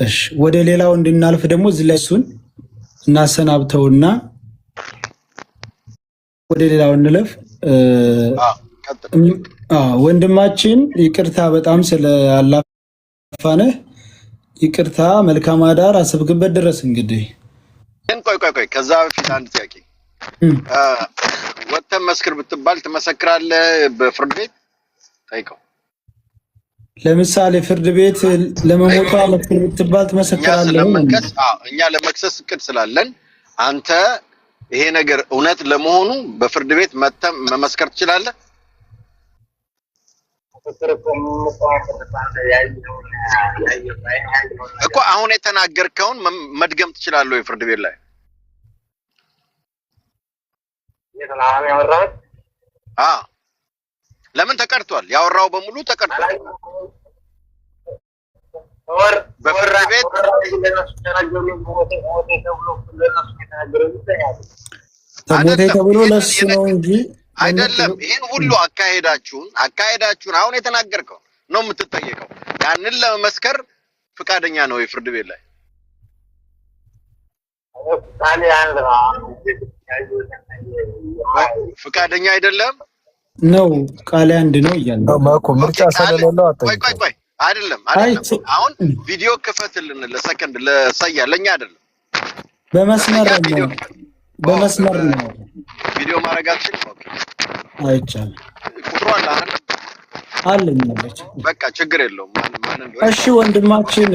እሺ ወደ ሌላው እንድናልፍ ደግሞ እዚህ ላይ እሱን እናሰናብተውና ወደ ሌላው እንለፍ። ወንድማችን ይቅርታ በጣም ስለአላፋነህ ይቅርታ። መልካም አዳር። አሰብክበት ድረስ እንግዲህ ቆይ ከዛ በፊት አንድ ጥያቄ ወጥተህ መስክር ብትባል ትመሰክራለህ? በፍርድ ቤት ጠይቀው። ለምሳሌ ፍርድ ቤት ለመሞቷ መስክር ብትባል ትመሰክራለህ? እኛ ለመክሰስ እቅድ ስላለን አንተ ይሄ ነገር እውነት ለመሆኑ በፍርድ ቤት መተህ መመስከር ትችላለህ? እኮ አሁን የተናገርከውን መድገም ትችላለህ ወይ ፍርድ ቤት ላይ? ለምን ተቀርቷል? ያወራው በሙሉ ተቀርቷል። በፍርድ ቤት ተሞቴ ተብሎ ለሱ ነው እንጂ አይደለም። ይሄን ሁሉ አካሄዳችሁን አሁን የተናገርከው ነው የምትጠየቀው። ያንን ለመመስከር ፍቃደኛ ነው የፍርድ ቤት ላይ? ፍቃደኛ አይደለም ነው። ቃል አንድ ነው እያለ ማኮ ምርጫ ስለሌለው ቆይ አይደለም። አሁን ቪዲዮ ክፈትልን ለሰከንድ ለሰያ ለኛ አይደለም በመስመር ነው ቪዲዮ ማረጋችን አይቻልም። ቁጥሩ አለ አይደል? አለኝ ማለት በቃ ችግር የለውም። ማን እንደሆነ እሺ ወንድማችን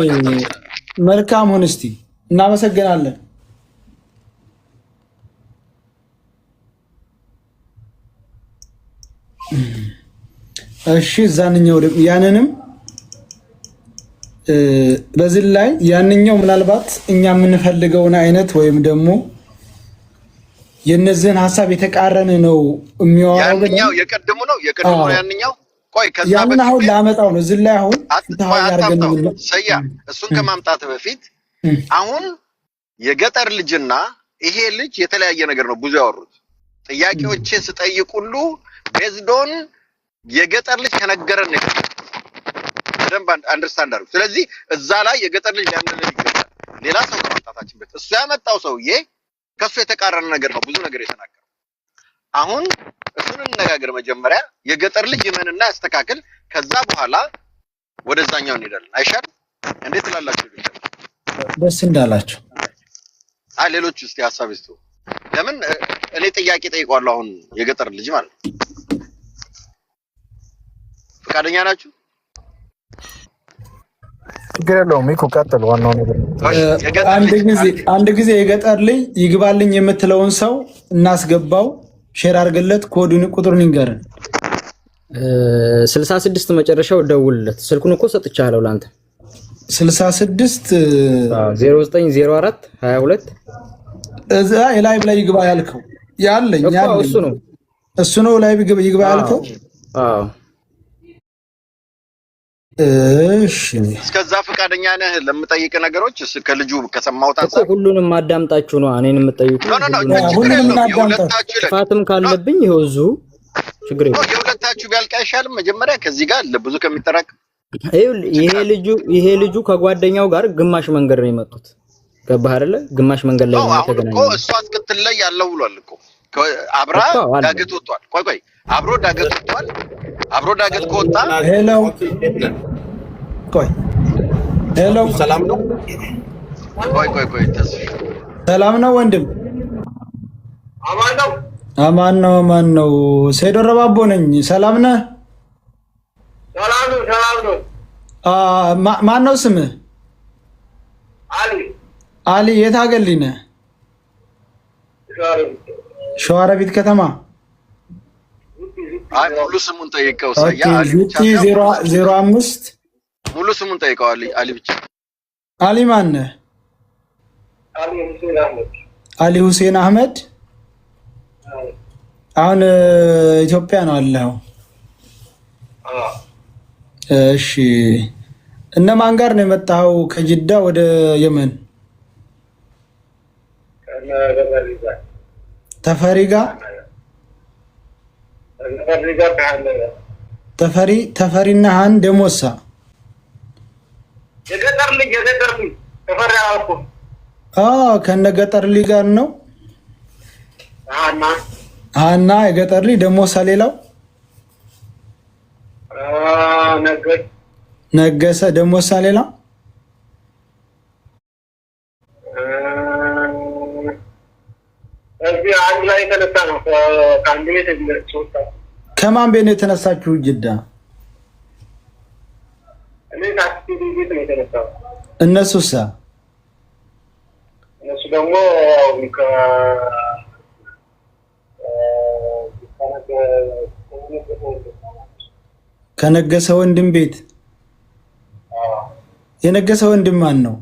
መልካም ሁን። እስቲ እናመሰግናለን። እሺ ዛንኛው ያንንም በዚህ ላይ ያንኛው ምናልባት እኛ የምንፈልገውን አይነት ወይም ደግሞ የነዚህን ሐሳብ የተቃረነ ነው የሚያወራው። ያንኛው የቀደሙ ነው ያንኛው። ቆይ ከዛ በፊት አሁን ላመጣው ነው እዚህ ላይ አሁን ሰያ እሱን ከማምጣት በፊት አሁን የገጠር ልጅና ይሄ ልጅ የተለያየ ነገር ነው ብዙ ያወሩት። ጥያቄዎችን ስጠይቁሉ ቤዝዶን የገጠር ልጅ ከነገረን ነው በደንብ አንደርስታንድ አድርጉ። ስለዚህ እዛ ላይ የገጠር ልጅ ሊያምንልን ይገባል። ሌላ ሰው ከማምጣታችን በፊት እሱ ያመጣው ሰውዬ ከሱ የተቃረነ ነገር ነው ብዙ ነገር የተናገረው። አሁን እሱን እንነጋገር። መጀመሪያ የገጠር ልጅ ይመንና ያስተካክል። ከዛ በኋላ ወደዛኛው እንሄዳለን። አይሻል? እንዴት ትላላችሁ? ደስ እንዳላችሁ። ሌሎች እስቲ ሐሳብ ይስጡ። ለምን እኔ ጥያቄ ጠይቀዋለሁ። አሁን የገጠር ልጅ ማለት ነው። ፈቃደኛ ናችሁ? ችግር የለውም። እኮ ቀጥል። ዋናው ነገር አንድ ጊዜ የገጠር ልጅ ይግባልኝ የምትለውን ሰው እናስገባው። ሼር አድርግለት። ቁጥሩን ይንገረን። 66 መጨረሻው ደውልለት። ስልኩን እኮ ሰጥቻለሁ ላንተ 66 0904 22 እዛ የላይቭ ላይ ይግባ ያልከው ያለኝ እሱ ነው ላይቭ ይግባ ያልከው። አዎ እሺ እስከዛ ፈቃደኛ ነህ ለምጠይቅ ነገሮች? ከልጁ ከሰማሁት አንተ ሁሉንም አዳምጣችሁ ነው እኔን የምጠይቁ? ጥፋትም ካለብኝ ይወዙ ችግር የለም። የሁለታችሁ ቢያልቅ አይሻልም? መጀመሪያ ከዚህ ጋር ለብዙ ከሚጠራቅ ይሄ ልጁ ከጓደኛው ጋር ግማሽ መንገድ ነው የመጡት። ገባህ አይደለ? ግማሽ መንገድ ላይ ነው የተገናኘው። እሷ እስክትል ላይ ያለው ብሏል እኮ አብራ ዳገት ወጥቷል። ቆይ አብሮ ዳገት ወጥቷል። አብሮ ዳገት ከወጣ ሄሎ ሰላም ነው? ቆይ ሰላም ነው ወንድም? አማን ነው። ሰይዶ ረባቦ ነኝ። ሰላም ነህ? ሰላም ነው። ማን ነው ስምህ? አሊ። የት ሀገር ልጅ ነህ? ሸዋሮቢት ከተማ። ሙሉ ስሙን ጠይቀው። ሰያ 05 ሙሉ ስሙን ጠይቀው። አሊ ብቻ። አሊ ማን ነህ? አሊ ሁሴን አህመድ። አሁን ኢትዮጵያ ነው አለው። እሺ እነማን ጋር ነው የመጣው? ከጅዳ ወደ የመን ተፈሪ ጋር ተፈሪና ሃን ደሞሳ የገጠር ልጅ ተፈራ አልኩ። ከነገጠር ልጅ ጋር ነው። አና የገጠር ልጅ ደግሞ ሰሌላው ነገሰ ደግሞ ሰሌላው እዚህ አንድ ላይ ተነሳ ነው። ከአንድ ቤት ሶስት ከማን ቤት ነው የተነሳችሁ? ጅዳ እኔ ታክሲ ቤት ነው የተነሳው። እነሱሳ? እነሱ ደግሞ ከነገሰ ወንድም ቤት። የነገሰ ወንድም ማን ነው?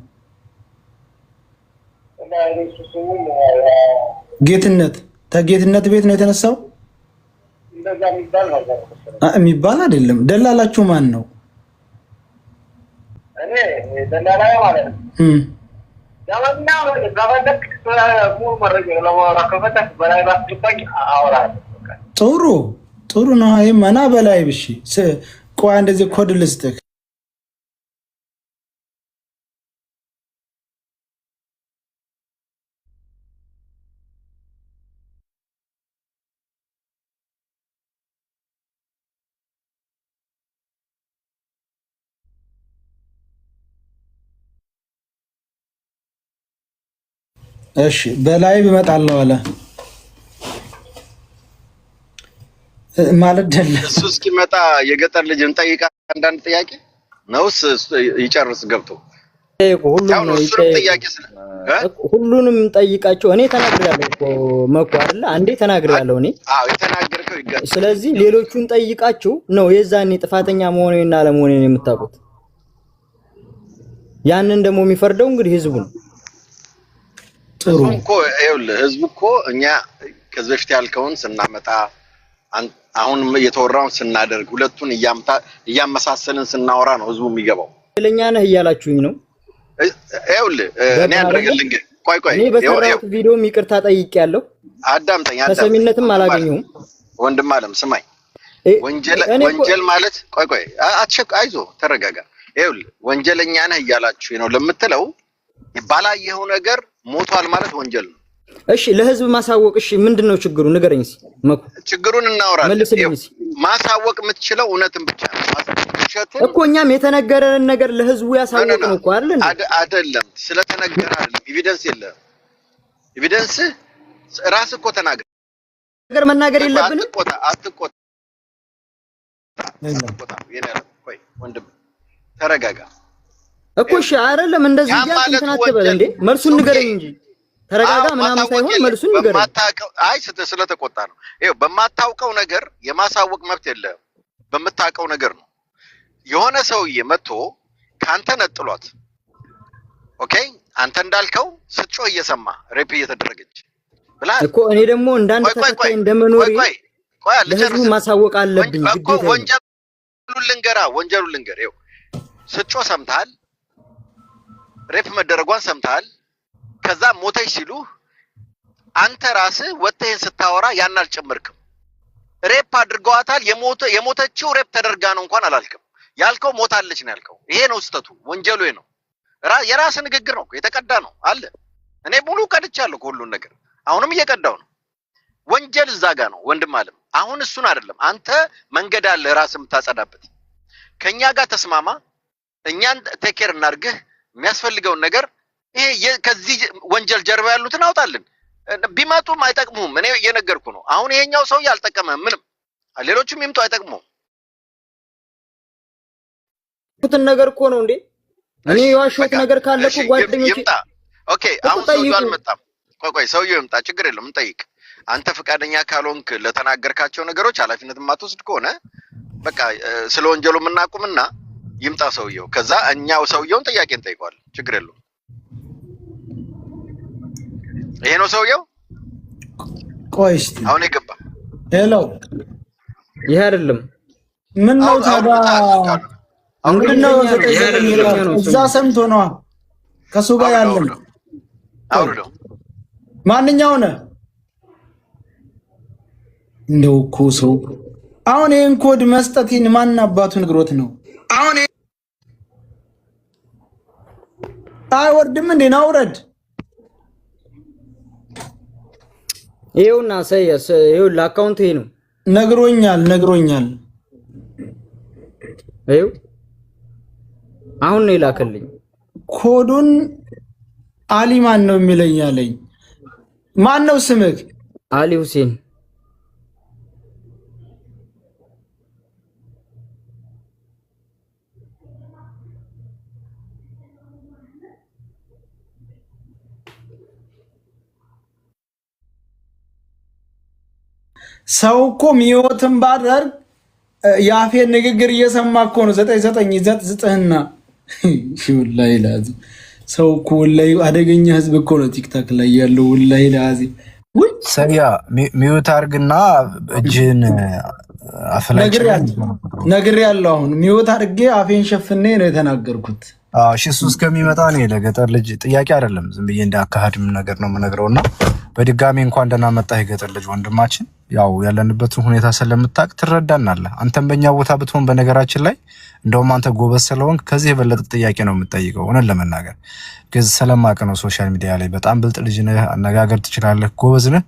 ጌትነት ተጌትነት ቤት ነው የተነሳው። እንደዛ የሚባል ነገር የሚባል አይደለም። ደላላችሁ ማን ነው? እኔ ደላላ ማለት ነው። ያለና ለባደክ ሙሉ መረጃ ለማውራት ከፈተክ በላይ ባስገባኝ አወራለሁ። ጥሩ ነው። አይ ማና በላይ ብሺ ቆይ እንደዚህ ኮድ ልስጥህ። እሺ በላይ እመጣለሁ አለ ማለት ደለ እሱ እስኪመጣ የገጠር ልጅ እንጠይቃ አንዳንድ ጥያቄ ነውስ ይጨርስ ገብቶ ሁሉንም ጠይቃቸው። እኔ ተናግሬያለሁ እኮ መኩ አይደለ? አንዴ ተናግሬያለሁ እኔ። የተናገርከው ይገርም። ስለዚህ ሌሎቹን ጠይቃችሁ ነው የዛኔ ጥፋተኛ መሆኔንና አለመሆኔን የምታውቁት። ያንን ደግሞ የሚፈርደው እንግዲህ ህዝቡ ነው። ጥሩ እኮ ይኸውልህ፣ ህዝቡ እኮ እኛ ከዚህ በፊት ያልከውን ስናመጣ አሁንም እየተወራውን ስናደርግ ሁለቱን እያመሳሰልን ስናወራ ነው ህዝቡ የሚገባው። ለኛ ነህ እያላችሁኝ ነው። ይኸውልህ እኔ አድርገልኝ። ቆይ እኔ በሰራሁት ቪዲዮም ይቅርታ ጠይቄያለሁ። አዳምጠኝ። ተሰሚነትም አላገኘሁም። ወንድም አለም ስማኝ። ወንጀል ማለት ቆይ አይዞህ ተረጋጋ። ይኸውልህ ወንጀለኛ ነህ እያላችሁኝ ነው ለምትለው ባላየኸው ነገር ሞቷል ማለት ወንጀል ነው። እሺ ለህዝብ ማሳወቅ እሺ ምንድነው ችግሩ? ንገረኝ እስኪ መኩ። ችግሩን እናወራለን። ማሳወቅ የምትችለው እውነትን ብቻ ነው። እኮ እኛም የተነገረን ነገር ለህዝቡ ያሳወቅ ነው እኮ አይደለም። ስለተነገረ አይደለም። ኤቪደንስ የለም። ኤቪደንስ ራስህ እኮ ተናገር። ነገር መናገር የለብንም። አትቆጣ። ቆይ ወንድም ተረጋጋ እኮ። እሺ አይደለም እንደዚህ ያንተ እንትን አትበል እንዴ። መልሱን ንገረኝ እንጂ ተረጋጋ ምናምን ሳይሆን መልሱን ንገረኝ። በማታውቀው ስለተቆጣ ነው። ይኸው በማታውቀው ነገር የማሳወቅ መብት የለህም። በምታውቀው ነገር ነው። የሆነ ሰውዬ መጥቶ ካንተ ነጥሏት፣ ኦኬ አንተ እንዳልከው ስትጮህ እየሰማ ሬፕ እየተደረገች ብላ እኮ እኔ ደግሞ እንዳንተ ተከታይ እንደመኖር ለህዝቡ ማሳወቅ አለብኝ ግዴታ። ወንጀሉን ልንገር። ይኸው ስትጮህ ሰምተሃል፣ ሬፕ መደረጓን ሰምተሃል። ከዛ ሞተች ሲሉ አንተ ራስህ ወጥተህን ስታወራ ያን አልጨመርክም። ሬፕ አድርገዋታል፣ የሞተችው ሬፕ ተደርጋ ነው እንኳን አላልክም። ያልከው ሞታለች ነው ያልከው። ይሄ ነው ስተቱ፣ ወንጀሉ ነው። የራስ ንግግር ነው፣ የተቀዳ ነው አለ። እኔ ሙሉ ቀድቻለሁ ሁሉን ነገር፣ አሁንም እየቀዳው ነው። ወንጀል እዛ ጋ ነው ወንድም አለም። አሁን እሱን አይደለም አንተ መንገድ አለ ራስህ የምታጸዳበት። ከኛ ጋር ተስማማ፣ እኛን ቴኬር እናርግህ። የሚያስፈልገውን ነገር ይሄ ከዚህ ወንጀል ጀርባ ያሉትን አውጣልን። ቢመጡም አይጠቅሙም። እኔ እየነገርኩ ነው። አሁን ይሄኛው ሰው ያልጠቀመም ምንም፣ ሌሎችም ይምጡ አይጠቅሙም። ኩትን ነገር እኮ ነው እንዴ። እኔ የዋሽሁት ነገር ካለ እኮ ጓደኞቼ ይምጣ። ኦኬ አሁን ሰውዬው አልመጣም። ቆይ ሰውዬው ይምጣ፣ ችግር የለውም እንጠይቅ። አንተ ፈቃደኛ ካልሆንክ ለተናገርካቸው ነገሮች ኃላፊነት የማትወስድ ከሆነ በቃ ስለ ወንጀሉ የምናቁምና ይምጣ ሰውዬው። ከዛ እኛው ሰውዬውን ጥያቄ እንጠይቀዋለን። ችግር የለውም። ይሄ ነው ሰውዬው። ቆይ እስቲ አሁን ይገባ። ሄሎ ይሄ አይደለም። ምን ነው ታዲያ? እዛ ሰምቶ ነዋ ከሱ ጋር ያለን። አውርደው ማንኛው ነህ? እንደው እኮ ሰው አሁን ይሄን ኮድ መስጠትን ማን አባቱ ንግሮት ነው? አሁን አይወርድም እንዴ? ና ውረድ። ይኸውና ሰየስ ይኸው ለአካውንት ይሄ ነው ነግሮኛል። ይኸው አሁን ነው ይላከልኝ። ኮዱን አሊ ማን ነው የሚለኛለኝ? ማን ነው ስምህ? አሊ ሁሴን። ሰው እኮ ሚወትም ባደርግ የአፌን ንግግር እየሰማ እኮ ነው። 99 ይዘት ዝጥህና ወላሂ ላዚ ሰው እኮ ወላሂ አደገኛ ህዝብ እኮ ነው ቲክታክ ላይ ያለው ወላሂ ላዚ። ሰያ ሚውት አድርግና እጅን አፈላጭ ነግሬ ያለው አሁን ሚውት አድርጌ አፌን ሸፍኔ ነው የተናገርኩት። እሺ እሱ እስከሚመጣ ነው ለገጠር ልጅ ጥያቄ አይደለም፣ ዝም ብዬ እንዳካሃድም ነገር ነው የምነግረውና በድጋሚ እንኳን ደህና መጣህ የገጠር ልጅ ወንድማችን። ያው ያለንበትን ሁኔታ ስለምታውቅ ትረዳናለህ። አንተም በእኛ ቦታ ብትሆን በነገራችን ላይ እንደውም አንተ ጎበዝ ስለሆንክ ከዚህ የበለጠ ጥያቄ ነው የምጠይቀው። እውነት ለመናገር ግን ስለማውቅ ነው። ሶሻል ሚዲያ ላይ በጣም ብልጥ ልጅ ነህ፣ አነጋገር ትችላለህ፣ ጎበዝ ነህ።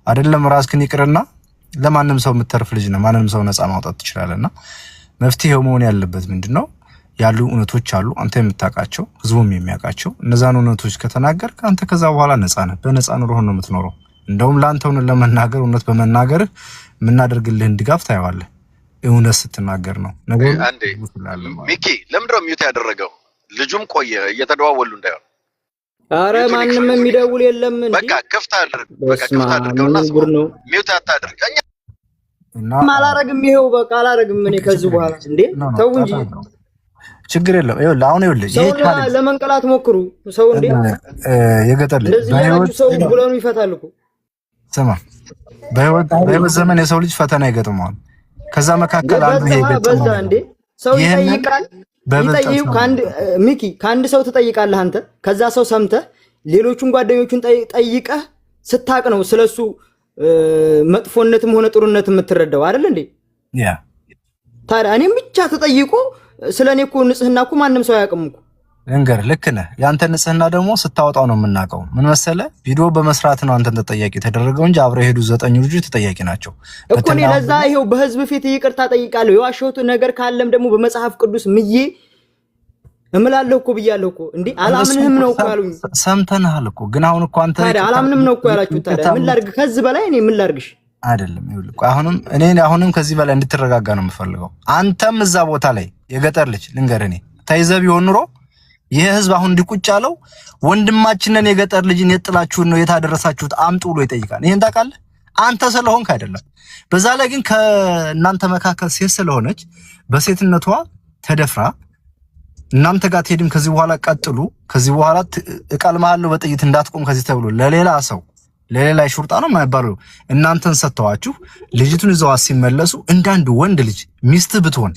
አይደለም ራስህን ይቅርና ለማንም ሰው የምትተርፍ ልጅ ነህ። ማንንም ሰው ነፃ ማውጣት ትችላለህና መፍትሄው መሆን ያለበት ምንድነው? ያሉ እውነቶች አሉ አንተ የምታውቃቸው ህዝቡም የሚያውቃቸው። እነዛን እውነቶች ከተናገርክ አንተ ከዛ በኋላ ነፃ ነህ። በነፃ ኑሮ ነው የምትኖረው። እንደውም ላንተ ለመናገር እውነት በመናገር የምናደርግልህን ድጋፍ ታየዋለህ። እውነት ስትናገር ነው ነገር። አንዴ ሚኪ ለምንድን ነው ሚውት ያደረገው? ልጁም ቆየ እየተደዋወሉ እንዳይሆን። አረ ማንንም የሚደውል የለም እንዴ? በቃ ክፍት አድርገውና ሚውት አታድርግ። እና አላረግም። ይሄው በቃ አላረግም። እኔ ከዚህ በኋላ እንዴ ተው እንጂ ችግር የለም። ይኸውልህ አሁን ይኸውልህ ለመንቀላት ሞክሩ። ሰው እንዴ የገጠር ልጅ በህይወት ሰው ብለኑ ይፈታል እኮ። ስማ በህይወት ዘመን የሰው ልጅ ፈተና ይገጥመዋል። ከዛ መካከል አንዱ ይሄ በዛ እንዴ ሰው ይጠይቃል። ከአንድ ሰው ትጠይቃለህ አንተ። ከዛ ሰው ሰምተህ ሌሎቹን ጓደኞቹን ጠይቀህ ስታቅ ነው ስለሱ መጥፎነትም ሆነ ጥሩነት የምትረዳው አይደል እንዴ? ታዲያ እኔም ብቻ ተጠይቆ ስለኔ እኮ ንጽህና እኮ ማንም ሰው አያውቅም እኮ። እንገር ልክ ነህ። ያንተ ንጽህና ደግሞ ስታወጣው ነው የምናውቀው። ምን መሰለህ ቪዲዮ በመስራት ነው አንተን ተጠያቂ ተደረገው እንጂ አብረው ሄዱ 9 ልጆች ተጠያቂ ናቸው እኮ። እኔ ለዛ ይሄው በህዝብ ፊት ይቅርታ ጠይቃለሁ። የዋሸሁት ነገር ካለም ደግሞ በመጽሐፍ ቅዱስ ምዬ እምላለሁ እኮ ብያለሁ እኮ። እንዴ አላምንህም ነው እኮ ያሉኝ። ሰምተናል እኮ ግን አሁን እኮ አንተ ታዲያ አላምንም ነው እኮ ያላችሁት። ታዲያ ምን ላድርግ? ከዚህ በላይ እኔ ምን ላድርግሽ? አይደለም ይኸውልህ፣ አሁንም ከዚህ በላይ እንድትረጋጋ ነው የምፈልገው። አንተም እዛ ቦታ ላይ የገጠር ልጅ ልንገርህ፣ እኔ ተይዘህ ቢሆን ኑሮ ይሄ ህዝብ አሁን እንዲቁጭ ያለው ወንድማችንን የገጠር ልጅን የጥላችሁን ነው የታደረሳችሁት አምጡ ብሎ ይጠይቃል። ይሄን ታውቃለህ አንተ ስለሆንክ አይደለም። በዛ ላይ ግን ከእናንተ መካከል ሴት ስለሆነች በሴትነቷ ተደፍራ እናንተ ጋር ትሄድም። ከዚህ በኋላ ቀጥሉ፣ ከዚህ በኋላ እቀልማለሁ በጥይት እንዳትቆም ከዚህ ተብሎ ለሌላ ሰው ለሌላ ሹርጣ ነው የማይባለው እናንተን ሰጥተዋችሁ ልጅቱን ይዘዋ ሲመለሱ እንዳንድ ወንድ ልጅ ሚስት ብትሆን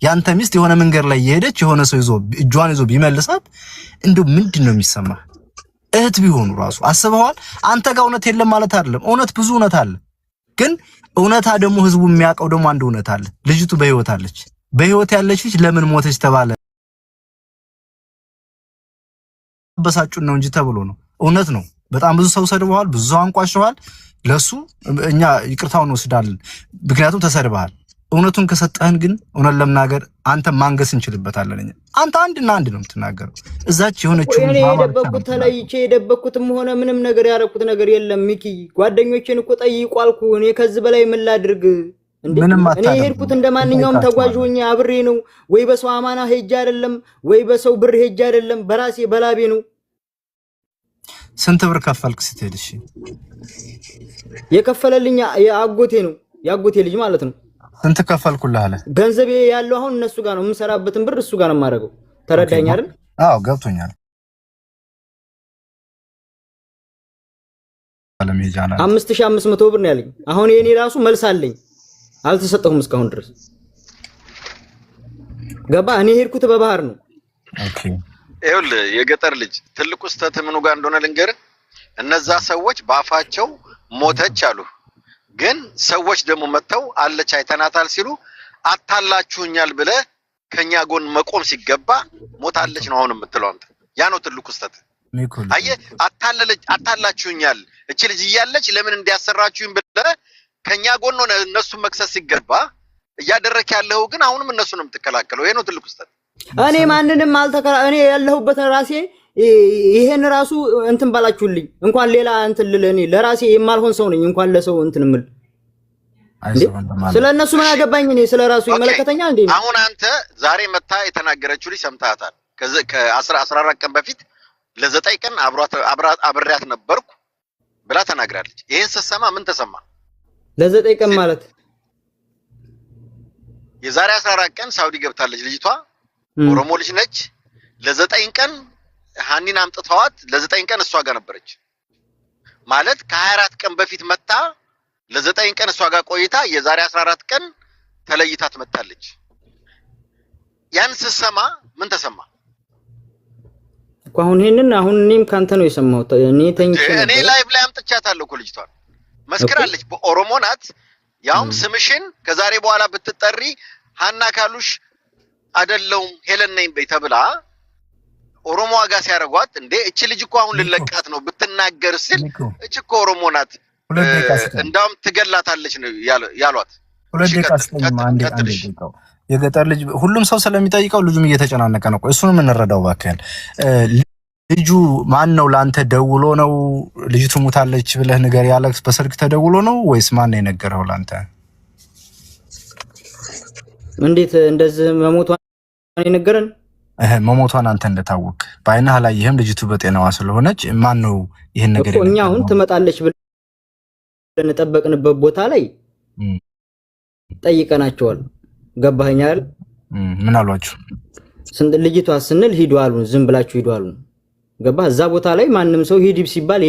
ያንተ ሚስት የሆነ መንገድ ላይ የሄደች የሆነ ሰው ይዞ እጇን ይዞ ቢመልሳት እንደው ምንድነው የሚሰማህ? እህት ቢሆኑ ራሱ አስበዋል። አንተ ጋር እውነት የለም ማለት አይደለም። እውነት ብዙ እውነት አለ። ግን እውነታ ደግሞ ህዝቡ የሚያውቀው ደግሞ አንድ እውነት አለ። ልጅቱ በህይወት አለች። በህይወት ያለች ልጅ ለምን ሞተች ተባለ? በሳጩን ነው እንጂ ተብሎ ነው። እውነት ነው። በጣም ብዙ ሰው ሰድበዋል፣ ብዙ ሰው አንቋሸዋል። ለሱ እኛ ይቅርታውን ወስዳለን፣ ምክንያቱም ተሰድበሃል። እውነቱን ከሰጠህን ግን እውነት ለምናገር አንተ ማንገስ እንችልበታለን። አንተ አንድና አንድ ነው የምትናገረው። እዛች የሆነችው እኔ የደበኩት ተለይቼ የደበኩትም ሆነ ምንም ነገር ያደረኩት ነገር የለም። ሚኪ ጓደኞቼን እኮ ጠይቁ አልኩ። እኔ ከዚህ በላይ ምን ላድርግ? እኔ ሄድኩት እንደማንኛውም ተጓዥ ሆኜ አብሬ ነው። ወይ በሰው አማና ሄጄ አይደለም፣ ወይ በሰው ብር ሄጄ አይደለም፣ በራሴ በላቤ ነው። ስንት ብር ከፈልክ ስትሄድ? እሺ የከፈለልኝ የአጎቴ ነው፣ የአጎቴ ልጅ ማለት ነው። ስንት ከፈልኩልህ አለ? ገንዘቤ ያለው አሁን እነሱ ጋር ነው። የምሰራበትን ብር እሱ ጋር ነው የማደርገው። ተረዳኝ አይደል? አዎ ገብቶኛል። 5500 ብር ነው ያለኝ። አሁን የኔ ራሱ መልስ አለኝ፣ አልተሰጠሁም እስካሁን ድረስ። ገባ? እኔ ሄድኩት በባህር ነው። ኦኬ ይኸውልህ የገጠር ልጅ ትልቁ ስህተት ምኑ ጋር እንደሆነ ልንገርህ። እነዛ ሰዎች ባፋቸው ሞተች አሉ፣ ግን ሰዎች ደግሞ መተው አለች አይተናታል ሲሉ አታላችሁኛል ብለህ ከኛ ጎን መቆም ሲገባ ሞታለች ነው አሁን የምትለው አንተ። ያ ነው ትልቁ ስተት። አየህ አታላችሁኛል። እቺ ልጅ እያለች ለምን እንዲያሰራችሁኝ ብለህ ከኛ ጎን ሆነ እነሱን መክሰስ ሲገባ እያደረክ ያለው ግን አሁንም እነሱን የምትከላከለው ይሄ ነው ትልቁ ስተት። እኔ ማንንም እኔ ያለሁበት ራሴ ይሄን ራሱ እንትን ባላችሁልኝ እንኳን ሌላ እንትን እኔ ለራሴ የማልሆን ሰው ነኝ እንኳን ለሰው እንትን ምል ስለነሱ ምን አገባኝ? እኔ ስለራሱ ይመለከተኛል እንዴ? አሁን አንተ ዛሬ መታ የተናገረችው ልጅ ሰምታታል። ከ14 ቀን በፊት ለ9 ቀን አብሬያት ነበርኩ ብላ ተናግራለች። ይሄን ስትሰማ ምን ተሰማ? ለ9 ቀን ማለት የዛሬ 14 ቀን ሳውዲ ገብታለች ልጅቷ። ኦሮሞ ልጅ ነች። ለ9 ቀን ሃኒን አምጥተዋት ለ9 ቀን እሷ ጋር ነበረች ማለት ከ24 ቀን በፊት መታ ለ9 ቀን እሷ ጋር ቆይታ የዛሬ 14 ቀን ተለይታት መጣለች። ያን ስትሰማ ምን ተሰማ? አሁን እኔም ካንተ ነው የሰማሁት። እኔ ላይቭ ላይ አምጥቻታለሁ እኮ ልጅቷን መስክራለች። በኦሮሞ ናት። ያውም ስምሽን ከዛሬ በኋላ ብትጠሪ ሃና ካሉሽ አይደለም ሄለን ነኝ በይ ተብላ ኦሮሞ ዋጋ ሲያረጓት እንዴ እቺ ልጅ እኮ አሁን ልለቃት ነው ብትናገር ስል እቺ እኮ ኦሮሞ ናት እንዳውም ትገላታለች ነው ያሏት። የገጠር ልጅ ሁሉም ሰው ስለሚጠይቀው ልጁም እየተጨናነቀ ነው። እሱንም እንረዳው ባከል። ልጁ ማን ነው ላንተ ደውሎ ነው ልጅቱ ሞታለች ብለህ ነገር ያለክስ በስልክ ተደውሎ ነው ወይስ ማን ነው የነገረው ላንተ? እንዴት እንደዚህ መሞቷን የነገረን? መሞቷን አንተ እንደታወቅ ባይና ላይ ይሄም ልጅቱ በጤናዋ ስለሆነች ማን ነው ይሄን ነገር እኮ እኛ አሁን ትመጣለች ብለን ተጠበቅንበት ቦታ ላይ ጠይቀናቸዋል። ገባኛል? ምን አሏችሁ? ልጅቷ ስንል ሂዱ አሉን። ዝም ብላችሁ ሂዱ አሉን። ገባ? እዛ ቦታ ላይ ማንንም ሰው ሂድ ሲባል